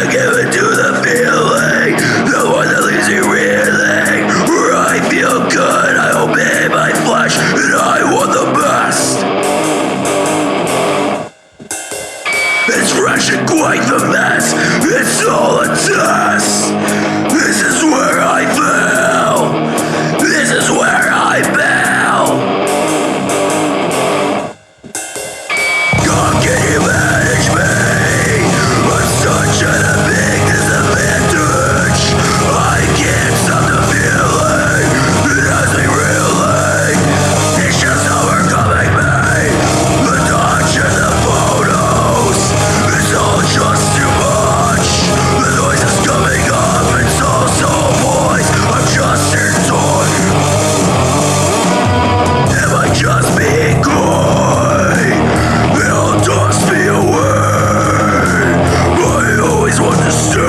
I give it to the feeling, the one that leaves you reeling. Where I feel good, I obey my flesh, and I want the best. It's fresh and quite the mess. It's all a test. This is where I fail. This is where I fail. God, can you manage me? I'm such a big disadvantage. I can't stop the feeling. It has me reeling. It's just overcoming me. The touch and the photos. It's all just too much. The noise is coming up. It's all so poise. I'm just in toy. Am I just being coy? It'll toss me away. I always want to stay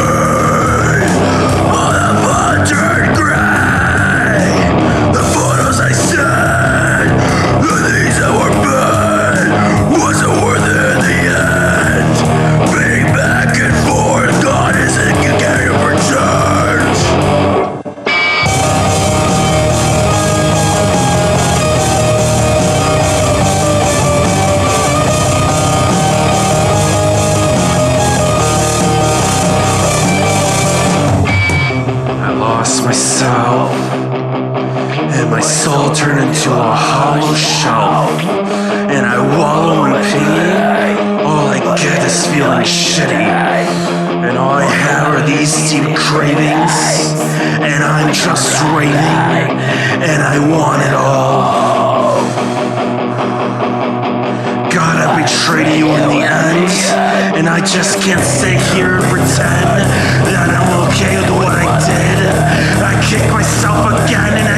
on a pattern gray. The photos I sent, the things that were bad, wasn't worth it in the end. Being back and forth, God isn't getting returned. I lost myself, and my soul turned into a hollow shell, and I wallow in pain. All I get is feeling shitty, and all I have are these deep cravings, and I'm just raving, and I want it all. God, I betrayed you in the end, and I just can't sit here and pretend that I'm okay with what I did. I kick myself again and